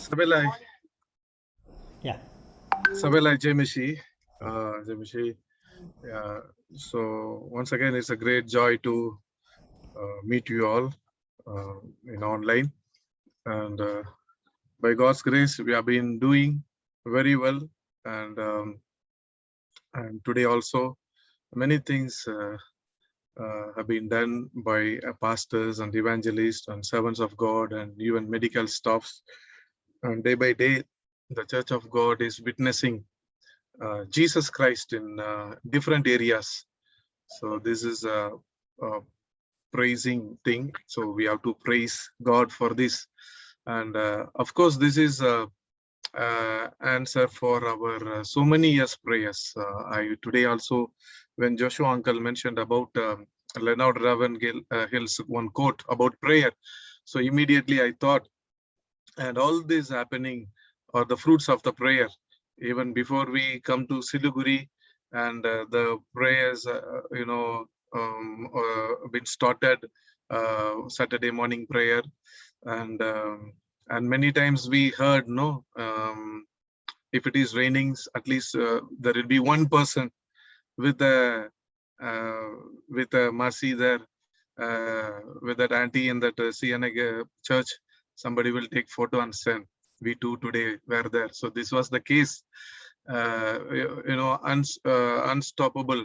सबैलाई Yeah. सबैलाई जय मसी जय मसी so once again it's a great joy to meet you all in online, and by God's grace we have been doing very well, and today also many things have been done by pastors and evangelists and servants of God and even medical staffs, and day by day the Church of God is witnessing Jesus Christ in different areas. So this is a praising thing. So we have to praise God for this. And of course, this is answer for our so many years prayers. Today also, when Joshua uncle mentioned about Leonard Ravenhill Hill's one quote about prayer, so immediately I thought, and all this happening are the fruits of the prayer. Even before we come to Siliguri, and the prayers, been started, Saturday morning prayer, and many times we heard, no, if it is raining, at least there will be one person with a mercy there, with that auntie in that CNA church. Somebody will take photo and send. We too today were there. So this was the case. Unstoppable.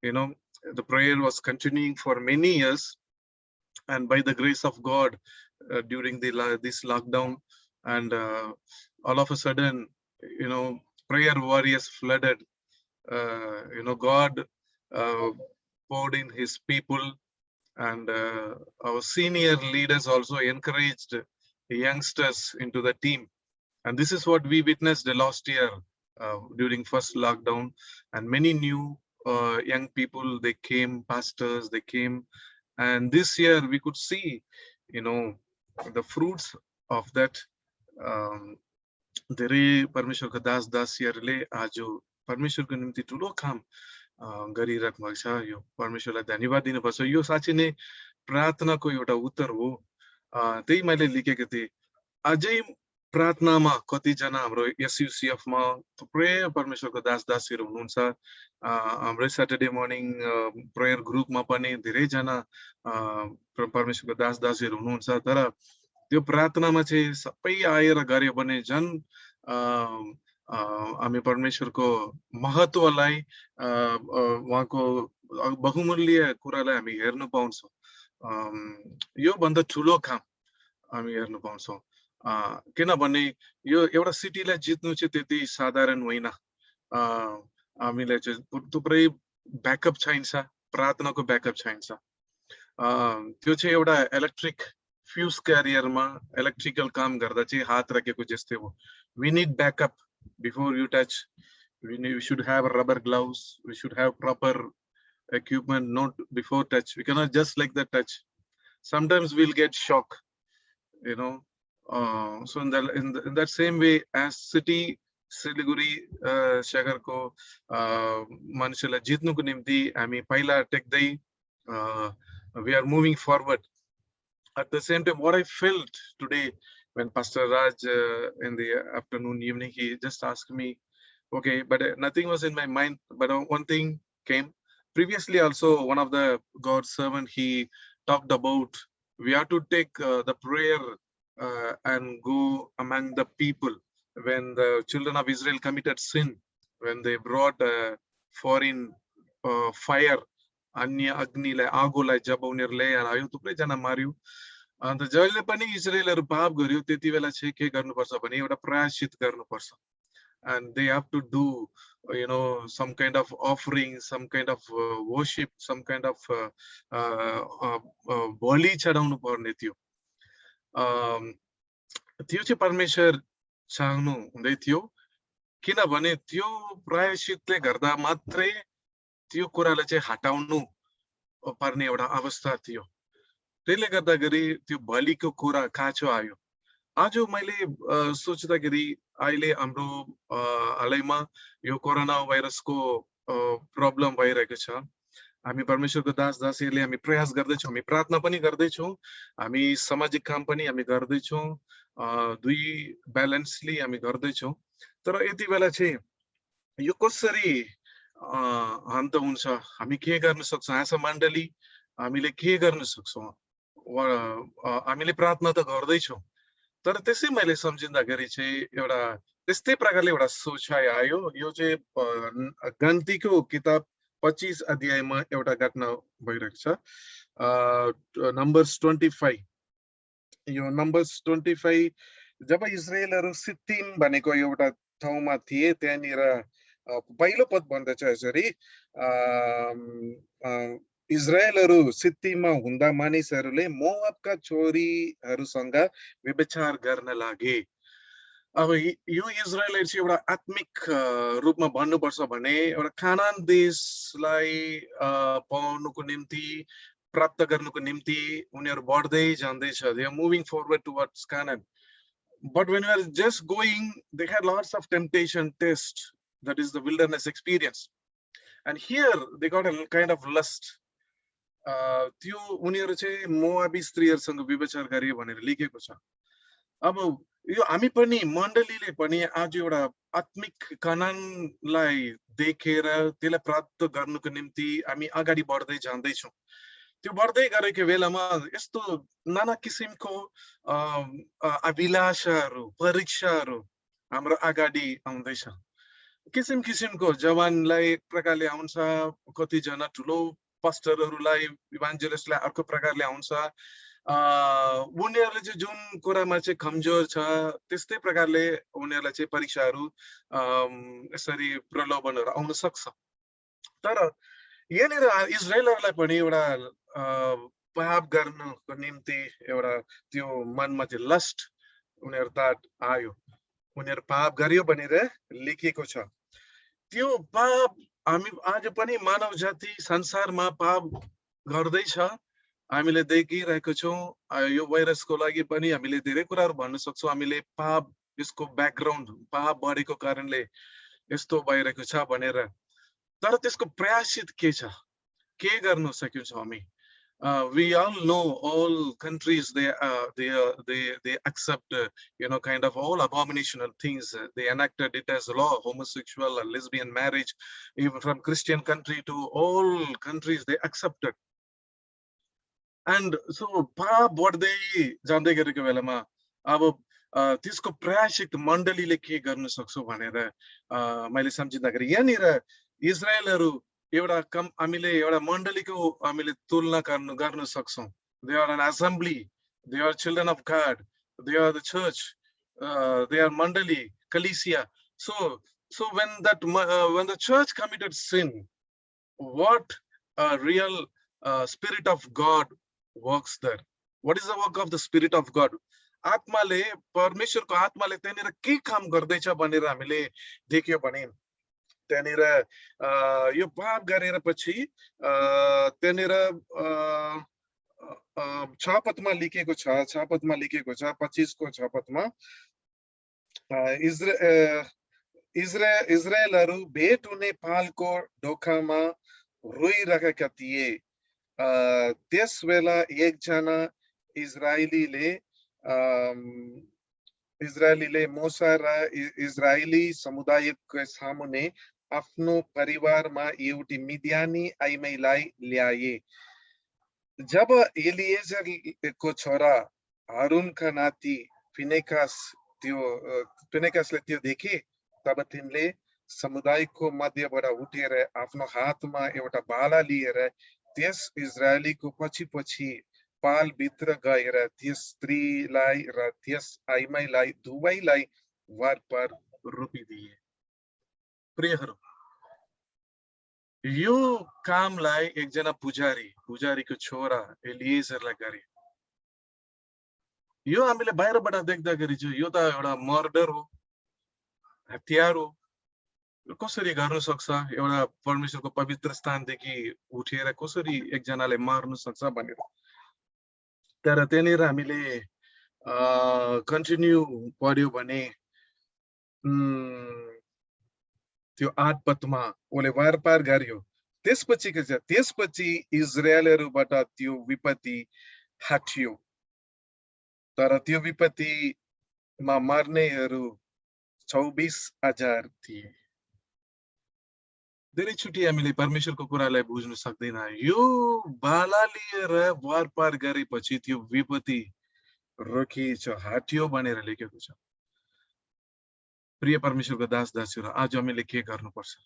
The prayer was continuing for many years, and by the grace of God, during this lockdown, and all of a sudden, prayer warriors flooded. God poured in His people, and our senior leaders also encouraged the youngsters into the team. And this is what we witnessed the last year during first lockdown, and many new young people, they came, pastors, they came, and this year we could see, the fruits of that. धेरै परमेश्वरको दास दासीहरूले आज परमेश्वरको निम्ति ठुलो काम गरिराख्नु भएको छ। यो परमेश्वरलाई धन्यवाद दिनुपर्छ। यो साँच्चै नै प्रार्थनाको एउटा उत्तर हो। त्यही मैले लेखेको थिएँ। अझै प्रार्थनामा कतिजना हाम्रो एसयुसिएफमा थुप्रै परमेश्वरको दास दासीहरू हुनुहुन्छ। हाम्रै स्याटरडे मर्निङ प्रेयर ग्रुपमा पनि धेरैजना परमेश्वरको दास दासीहरू हुनुहुन्छ। तर त्यो प्रार्थनामा चाहिँ सबै आएर गर्यो भने झन् हामी परमेश्वरको महत्त्वलाई, उहाँको बहुमूल्य कुरालाई हामी हेर्न पाउँछौँ। यो भन्दा ठुलो काम हामी हेर्न पाउँछौँ। किनभने यो एउटा सिटीलाई जित्नु चाहिँ त्यति साधारण होइन। हामीलाई चाहिँ थुप्रै ब्याकअप चाहिन्छ, प्रार्थनाको ब्याकअप चाहिन्छ। त्यो चाहिँ एउटा इलेक्ट्रिक फ्यूज क्यारियरमा इलेक्ट्रिकल काम गर्दा चाहिँ हात राखेको जस्तै हो। We need backup before you touch. We should have rubber gloves. We should have proper equipment, not before touch. We cannot just like that touch. Sometimes we'll get shock, So in that same way, as city Siliguri शहरको मानिसलाई जित्नुको निम्ति हामी पहिला टेक्दै we are moving forward. At the same time, what I felt today when Pastor Raj in the afternoon, evening, he just asked me, okay, but nothing was in my mind, but one thing came. Previously also, one of the God's servant, he talked about we have to take the prayer and go among the people. When the children of Israel committed sin, when they brought foreign fire, अन्य अग्निलाई आगोलाई जब उनीहरूले आयो थुप्रैजना मार्यो। अन्त जहिले पनि इजरायलहरू पाप गर्यो त्यति बेला चाहिँ के गर्नुपर्छ भने एउटा प्रायश्चित गर्नुपर्छ। And they have to do, some kind of offering, some kind of worship, some kind of बलि चढाउनु पर्ने थियो। त्यो चाहिँ परमेश्वर चाहनु हुँदै थियो, किनभने त्यो प्रायश्चितले गर्दा मात्रै त्यो कुरालाई चाहिँ हटाउनु पर्ने एउटा अवस्था थियो। त्यसले गर्दाखेरि त्यो बलिको कुरा काँचो आयो। आज मैले सोच्दाखेरि अहिले हाम्रो हालैमा यो कोरोना भाइरसको प्रब्लम भइरहेको छ। हामी परमेश्वरको दास दासीहरूले हामी प्रयास गर्दैछौँ, हामी प्रार्थना पनि गर्दैछौँ, हामी सामाजिक काम पनि हामी गर्दैछौँ, दुई ब्यालेन्सली हामी गर्दैछौँ। तर यति बेला चाहिँ यो कसरी अन्त हुन्छ, हामी के गर्न सक्छौँ, एज अ मण्डली हामीले के गर्न सक्छौँ? हामीले प्रार्थना त गर्दैछौँ, तर त्यसै मैले सम्झिँदाखेरि चाहिँ एउटा त्यस्तै प्रकारले एउटा सोचाइ आयो। यो चाहिँ गन्तीको किताब 25 अध्यायमा एउटा घटना भइरहेको छ। नम्बर्स 25, यो नम्बर्स 25 जब इजरायलहरू सित्तिम भनेको एउटा ठाउँमा थिए, त्यहाँनिर पहिलो पद भन्दछ यसरी, इजरायलहरू सित्तिममा हुँदा मानिसहरूले मोआबका छोरीहरूसँग व्यभिचार गर्न लागे। अब यो इजरायलहरू चाहिँ एउटा आत्मिक रूपमा भन्नुपर्छ भने एउटा कानान देशलाई पाउनुको निम्ति, प्राप्त गर्नुको निम्ति उनीहरू बढ्दै जाँदैछ। They are moving forward towards Canaan. But when we are just going, they had lots of temptation, test, that is the wilderness experience. And here they got a kind of lust. त्यो उनीहरू चाहिँ मोआबी स्त्रीहरूसँग व्यभिचार गरे भनेर लेखेको छ। अब यो हामी पनि मण्डलीले पनि आज एउटा आत्मिक कानानलाई देखेर त्यसलाई प्राप्त गर्नुको निम्ति हामी अगाडि बढ्दै जाँदैछौँ। त्यो बढ्दै गरेको बेलामा यस्तो नाना किसिमको अभिलाषाहरू, परीक्षाहरू हाम्रो अगाडि आउँदैछ। किसिम किसिमको जवानलाई एक प्रकारले आउँछ, कतिजना ठुलो पास्टरहरूलाई, इभान्जेलिस्टलाई अर्को प्रकारले आउँछ। उनीहरूले चाहिँ जुन कुरामा चाहिँ कमजोर छ त्यस्तै प्रकारले उनीहरूलाई चाहिँ परीक्षाहरू यसरी प्रलोभनहरू आउन सक्छ। तर यहाँनिर इजरायलहरूलाई पनि एउटा पाप गर्नको निम्ति एउटा त्यो मनमा चाहिँ लस्ट उनीहरू तात आयो, उनीहरू पाप गर्यो भनेर लेखिएको छ। त्यो पाप हामी आज पनि मानव जाति संसारमा पाप गर्दैछ, हामीले देखिरहेको छौँ। यो भाइरसको लागि पनि हामीले धेरै कुराहरू भन्न सक्छौँ। हामीले पाप, यसको ब्याकग्राउन्ड, पाप बढेको कारणले यस्तो भइरहेको छ भनेर। तर त्यसको प्रायश्चित के छ, के गर्न सकिन्छ हामी? We all know all countries they accept kind of all abominational things. They enacted it as law, homosexual and lesbian marriage. Even from Christian country to all countries they accepted. And so पाप बढ्दै जाँदै गरेको बेलामा अब त्यसको प्रायश्चित मण्डलीले के गर्न सक्छौ भनेर मैले सम्झिँदाखेरि यहाँनिर इजरायलहरू एउटा हामीले एउटा मण्डलीको हामीले तुलना गर्न सक्छौं। They are an assembly, they are children of God, they are the church, they are mandali, Kalesia. So when the church committed sin, what a real spirit of God works there? What is the work of the Spirit of God? आत्माले, परमेश्वरको आत्माले त्यहाँनिर के काम गर्दैछ भनेर हामीले देख्यो भने त्यहाँनिर यो पाप गरेर पछि त्यहाँनिर 6 पदमा लेखेको छ, 25 को 6 पदमा इजरायलहरू भेट हुने पालको ढोकामा रोइरहेका थिए। त्यसबेला एकजना इजरायलीले मूसा र इजरायली समुदायको सामुने आफ्नो परिवारमा एउटी मिद्यानी आइमाईलाई ल्याए। जब एलिएजरको छोरा हारूनका नाति फिनेकासले त्यो देखे, तब तिनले समुदायको मध्यबाट उठेर आफ्नो हातमा एउटा भाला लिएर त्यस इजरायलीको पछि पाल भित्र गएर त्यस स्त्रीलाई र त्यस आइमाईलाई दुवैलाई वारपार रोपिदिए। प्रियहरू, यो कामलाई एकजना पुजारीको छोरा एलिएजरले गरे। यो हामीले बाहिरबाट देख्दाखेरि चाहिँ यो त एउटा मर्डर हो, हत्यार हो। कसरी गर्न सक्छ? एउटा परमेश्वरको पवित्र स्थानदेखि उठेर कसरी एकजनाले मार्न सक्छ भनेर। तर त्यहाँनिर हामीले कन्टिन्यू पढ्यो भने त्यो 8 पदमा उसले वारपार गर्यो। त्यसपछि के छ, त्यसपछि इजरायलहरूबाट त्यो विपत्ति हट्यो, तर त्यो विपत्तिमा मर्नेहरू 24,000 थिए। धेरैचोटि हामीले परमेश्वरको कुरालाई बुझ्न सक्दैन। यो बाला लिएर वार पार गरेपछि त्यो विपत्ति रोकिएछ, हट्यो भनेर लेखेको छ। प्रिय परमेश्वरको दास दासीहरू, आज हामीले के गर्नुपर्छ?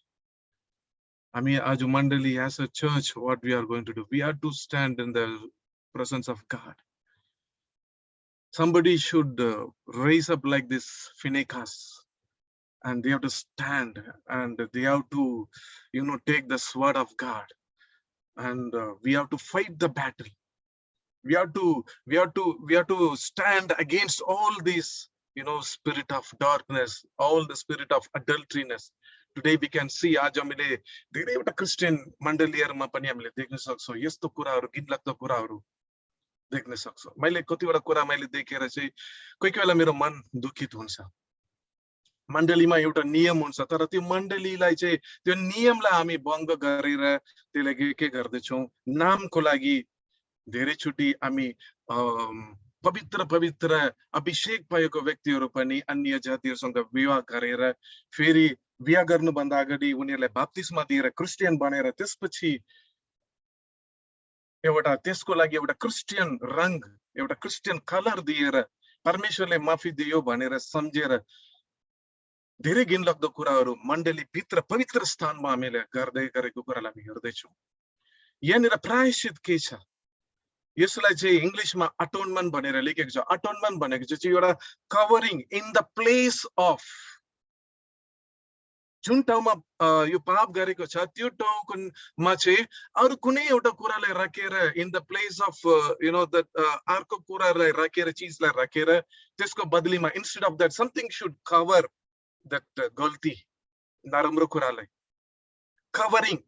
हामी आज मण्डली as a church, what we are going to do? We are to stand in the presence of God. Somebody should raise up like this Phinehas, and they have to stand, and they have to, take the sword of God, and we have to fight the battle. We have to stand against all these, spirit of darkness, all the spirit of adulteryness. Today we can see, आज हामीले धेरैवटा Christian मण्डलीहरुमा पनि हामीले देख्न सक्छौं यस्तो कुराहरु, घिनलाग्दो कुराहरु देख्न सक्छौं। मैले कतिवटा कुरा मैले देखेर चाहिँ कोही बेला मेरो मन दुखित हुन्छ। मण्डलीमा एउटा नियम हुन्छ, तर त्यो मण्डलीलाई चाहिँ त्यो नियमलाई हामी भङ्ग गरेर त्यसलाई के गर्दैछौं, नामको लागि धेरैचोटि हामी पवित्र पवित्र अभिषेक भएको व्यक्तिहरु पनि अन्य जातिहरुसँग विवाह गरेर फेरि विवाह गर्नुभन्दा अगाडि उनीहरुलाई बप्तिस्मा दिएर क्रिस्चियन बनेर त्यसपछि एउटा त्यसको लागि एउटा क्रिस्चियन रंग, एउटा क्रिस्चियन कलर दिएर परमेश्वरले माफी दियो भनेर सम्झेर धेरै घिनलाग्दो कुराहरु मण्डली भित्र पवित्र स्थानमा हामीले गर्दै गरेको कुरालाई हामी हेर्दैछौं। यहाँनिर प्रायश्चित के छ? यसलाई चाहिँ इंग्लिशमा अटोनमेन्ट भनेर लेखेको छ। अटोनमेन्ट भनेको चाहिँ एउटा covering in the place of, जुन ठाउँमा यो पाप गरेको छ त्यो ठाउँमा चाहिँ अरु कुनै एउटा कुरालाई राखेर in the place of the अर्को कुरालाई राखेर, चीजलाई राखेर त्यसको बदलीमा instead of that something should cover that गल्ती, नराम्रो कुरालाई कभरिङ।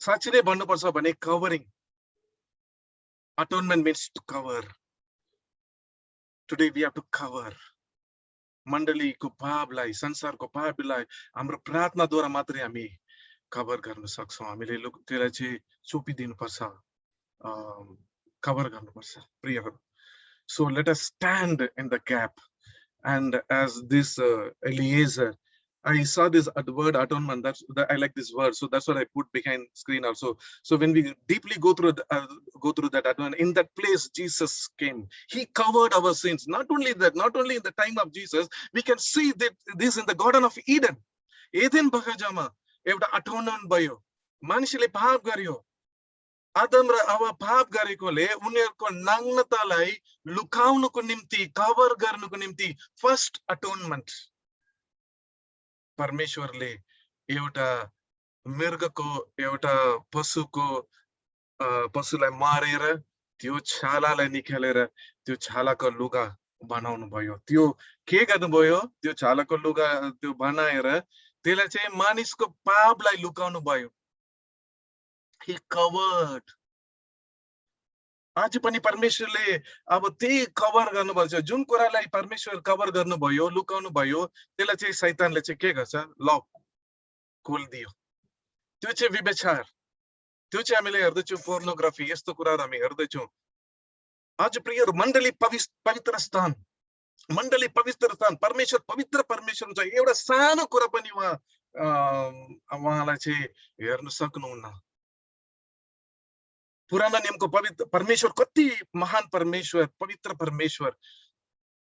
साच्चै नै भन्नुपर्छ भने covering, atonement means to cover. Today we have to cover. मण्डली को पापलाई, संसारको पापलाई हाम्रो प्रार्थनाद्वारा मात्रै हामी कभर गर्न सक्छौं। हामीले त्यसलाई चाहिँ छोपिदिनु पर्छ, कभर गर्नुपर्छ प्रियहरू। So let us stand in the gap, and as this Eliezer, I saw this word atonement. I like this word, so that's what I put behind screen also. So when we deeply go through that atonement, in that place Jesus came. He covered our sins. Not only that, not only in the time of Jesus, we can see that this in the Garden of Eden. Eden बगैँचामा एउटा atonement भयो। मानिसले पाप गर्यो, आदम र हवा पाप गरेकोले उनीहरुको नग्नतालाई लुकाउनको निम्ति, कभर गर्नको निम्ति फर्स्ट अटोनमेन्ट परमेश्वरले एउटा मृगको, एउटा पशुलाई मारेर त्यो छालालाई निकालेर त्यो छालाको लुगा बनाउनु भयो। त्यो के गर्नुभयो? त्यो छालाको लुगा त्यो बनाएर त्यसलाई चाहिँ मानिसको पापलाई लुकाउनु भयो। He covered. आज पनि परमेश्वरले अब त्यही कभर गर्नुपर्छ। जुन कुरालाई परमेश्वर कभर गर्नुभयो, लुकाउनु भयो, त्यसलाई चाहिँ शैतानले चाहिँ के गर्छ? लक खोलिदियो। त्यो चाहिँ व्यभिचार, त्यो चाहिँ हामीले हेर्दैछौँ पोर्नोग्राफी, यस्तो कुराहरु हामी हेर्दैछौँ। आज प्रियहरू, मण्डली पवित्र स्थान, मण्डली पवित्र स्थान, परमेश्वर पवित्र परमेश्वर हुन्छ। एउटा सानो कुरा पनि उहाँलाई चाहिँ हेर्न सक्नुहुन्न। पुराना नियमको पवित्र परमेश्वर कति महान परमेश्वर, पवित्र परमेश्वर।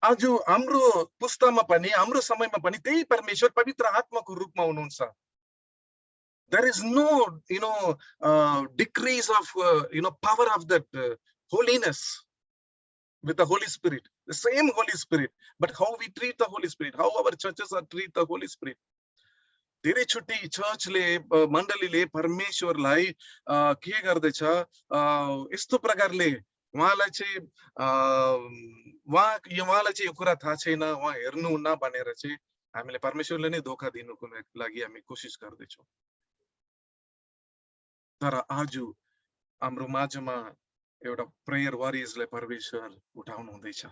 आज हाम्रो पुस्तामा पनि, हाम्रो समयमा पनि त्यही परमेश्वर पवित्र आत्माको रूपमा हुनुहुन्छ। There is no decrease of power of that holiness with the Holy Spirit, the same Holy Spirit, but how we treat the Holy Spirit, how our churches are treat the Holy Spirit. धेरैचोटि चर्चले, मण्डलीले परमेश्वरलाई के गर्दैछ? यस्तो प्रकारले उहाँलाई चाहिँ उहाँलाई चाहिँ यो कुरा थाहा छैन, उहाँ हेर्नुहुन्न भनेर चाहिँ हामीले परमेश्वरले नै धोका दिनुको लागि हामी कोसिस गर्दैछौँ। तर आज हाम्रो माझमा एउटा प्रेयर वारियर्सलाई परमेश्वर उठाउनु हुँदैछ।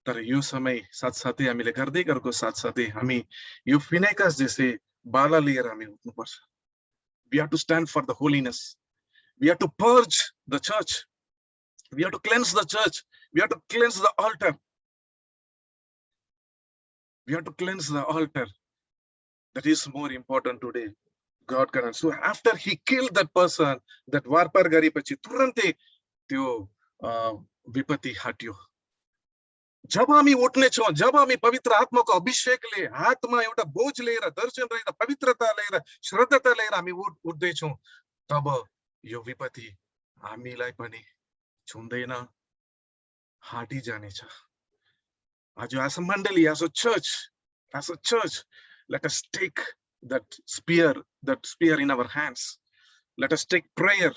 तर यो समय साथसाथै हामीले गर्दै गरेको साथसाथै हामी यो फिनेकास जैसे बाला लिएर हामी उठ्नुपर्छ। We have to stand for the holiness. We have to purge the church. We have to cleanse the church. We have to cleanse the altar. We have to cleanse the altar. That is more important today. God can. So after he killed that person, that warpar gari पछि तुरन्दै त्यो विपत्ति हट्यो. जब हामी उठ्ने छौं, जब हामी पवित्र आत्माको अभिषेकले हातमा एउटा बोझ लिएर, दर्शन लिएर, पवित्रता लिएर, श्रद्धता लिएर हामी उठ्दै छौं, तब यो विपत्ति हामीलाई पनि छुँदैन, हटि जानेछ. आज as a मण्डली, as a church, let us take that spear in our hands. Let us take prayer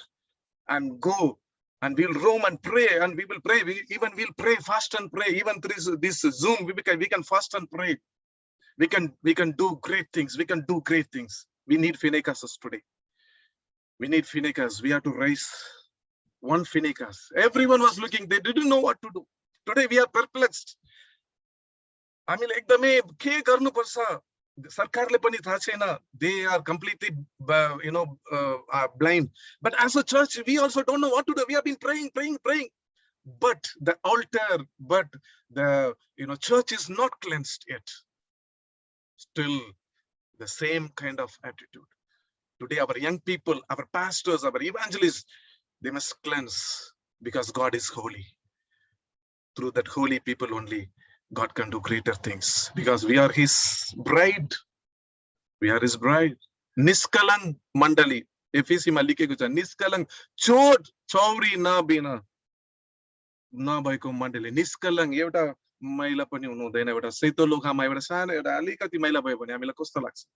and go, and we'll roam and pray, and we will pray. We'll pray, fast and pray. Even through this Zoom, we can fast and pray. We can do great things. We can do great things. We need Phinehas today. We need Phinehas. We have to raise one Phinehas. Everyone was looking. They didn't know what to do. Today we are perplexed. हामीले एकदमै के गर्नुपर्छ सरकारले पनि थाहा छैन. They are completely blind. But as a church, we also don't know what to do. We have been praying. But the altar, but the church is not cleansed yet. Still the same kind of attitude. Today our young people, our pastors, our evangelists, they must cleanse, because God is holy. Through that holy people only God can do greater things, because we are his bride. We are his bride. Niskalang mandali. FAC मा लेखेको छ, निष्कलङ्क चोट चौरी नबिना नभएको मण्डली. निष्कलङ्क एउटा मैला पनि हुनु हुँदैन. एउटा सेतो लोखामा एउटा सानो एउटा अलिकति मैला भयो भने हामीलाई कस्तो लाग्छ.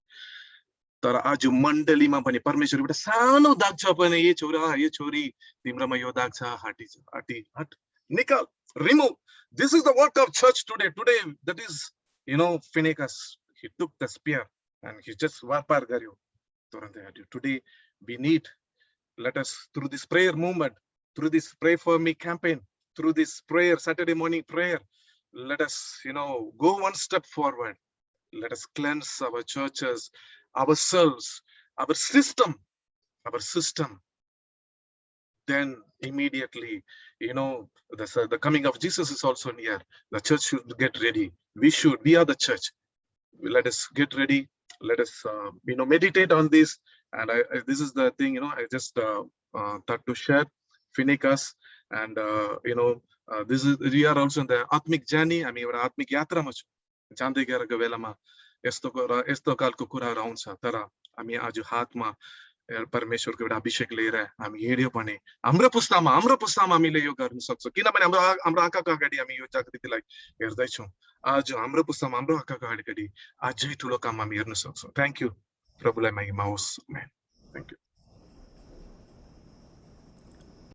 तर आज मण्डलीमा पनि परमेश्वर एउटा सानो दाग छ भने, ये छोरा ये छोरी तिम्रोमा यो दाग छ, हट निकाल, remove. This is the work of church today. That is Phinehas. He took the spear and he just warpar garyo. Today we need, let us, through this prayer movement, through this Pray For Me campaign, through this prayer, Saturday morning prayer, let us go one step forward. Let us cleanse our churches, ourselves, our system. Then immediately, the coming of Jesus is also near. The church should get ready. We are the church. Let us get ready. Let us meditate on this. And this is the thing, I just thought to share Phinehas. And this is, we are also in the Atmik journey. एउटा आत्मिक यात्रामा छु. जान्दै गरेको बेलामा यस्तो कालको कुराहरू आउँछ. तर हामी आज हातमा परमेश्वरको एउटा अभिषेक लिएर हामी हिँड्यो भने हाम्रो पुस्तामा हामीले यो गर्न सक्छौँ. किनभने हाम्रो आँखाको अगाडि हामी यो जागृतिलाई हेर्दै छौँ. आज हाम्रो पुस्तामा हाम्रो आँखाको अगाडि अझै ठुलो काम हामी हेर्न सक्छौँ. Thank you. प्रभुलाई महिमा होस्. Thank you.